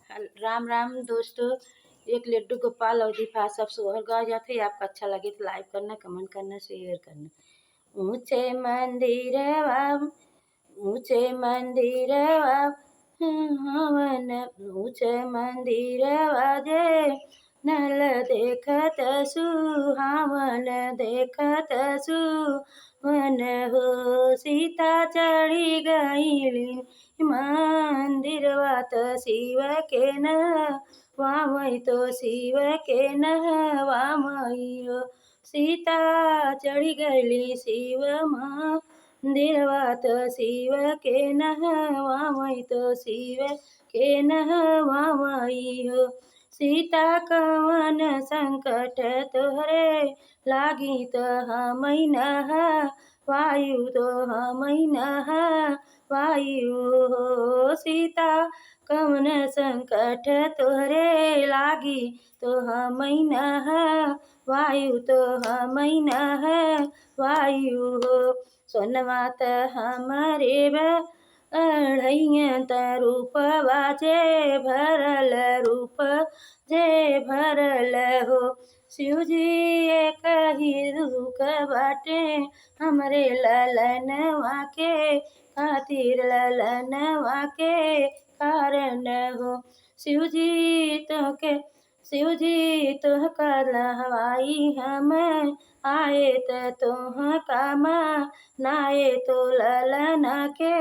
राम राम दोस्तों। एक लड्डू गोपाल और दीपा सब सोहर गा जाते। आपको अच्छा लगे तो लाइक करना, कमेंट करना, शेयर करना। ऊंचे मंदिरवा, ऊंचे मंदिरवा, हवन ऊंचे मंदिरवा जे नल देखत सुहावन देखत सुवन हो। सीता चढ़ी गईली मंदिरवा तो शिव के न वामई तो शिव के न वामई हो। सीता चढ़ी गईली शिव मंदिरवा तो शिव के न वामई तो शिव के न वामई हो। सीता कवन संकट तोहरे लागी तो हमई न वायु तो हमई न वायु हो। सीता कवन संकट तोहरे लागी तो हमई न वायु तो हमई न वायु हो। सोनवा त हमरे अढ़ैया त रूपवा जे भरल रूप जे भरल हो। शिव जी एक ही दुख बाटे हमरे ललनवा के खातिर ललनवा के कारण हो। शिव जी तोहका लहवाई हम आए त तोह काम नाए तो ललना के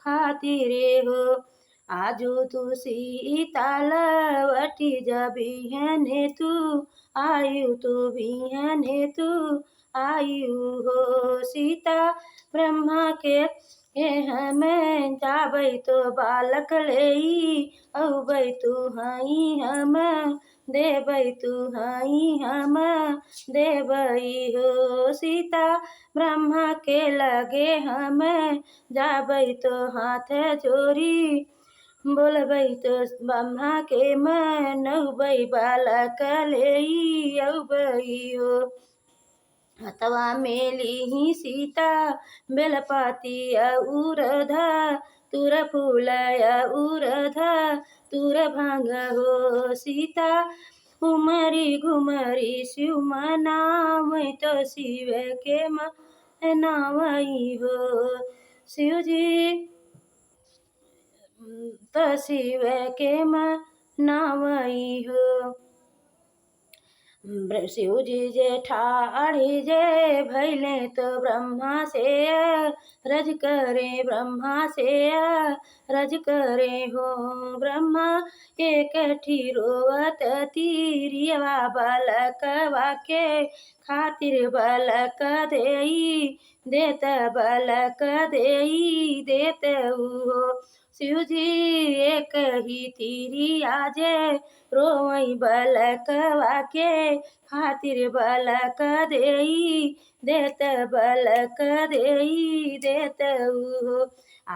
खातिरे हो। आजू तू सीतालवटी जबिहने तू आयु तू बिहने तू आयु हो। सीता ब्रह्मा के हमें जाबै तो बालक लेई औबै तू हई हम देबै तू हई हम देबै हो। सीता ब्रह्मा के लगे हम जाबै तो हाथ जोड़ी बोलबै तो ब्रह्मा के मनौबै बालक लेई औबै हो। हथवा में लीही सीता बेलपाती उरध तुर फूल उरध तुर भांग हो। सीता घुमरी घुमरी शिव मनावै तो शिव के मनावई हो। शिव जी तो शिव के मनावई हो। शिव जी जे ठाढ़ी जे भैले तो ब्रह्मा से रज करे ब्रह्मा से रज करे हो। ब्रह्मा एक रोवत तीरिया बालकवा के खातिर बालक देई देत बालक देई देत हो। शिव जी एक ही तीरिया जे रोवई बालकवा के खातिर बालक देई देत बालक देई देत हो।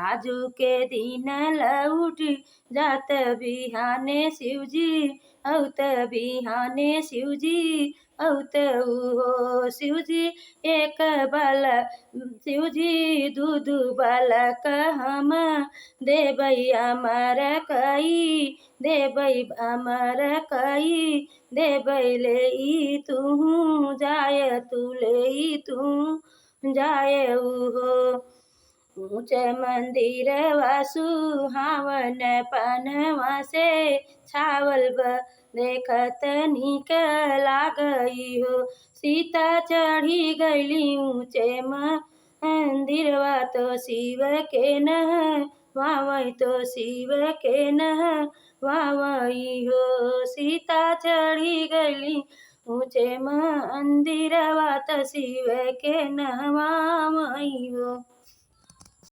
आजू के दिन लौट जात बिहाने शिव जी औत बिहाने शिव जी औत हो। शिव जी एक बाल शिव जी दू बालक हम देबै अमर कई देबै अमर कई देबै लेई तू जाय तू लेई तू जाय हो। ऊंचे मंदिर सुहावन पनवा से छावल देखत निक लागई हो। सीता चढ़ी गईली ऊंचे मंदिरवा तो शिव के न वावई तो शिव के न वावई हो। सीता चढ़ी गईली ऊंचे मंदिरवा तो शिव के न वावई हो।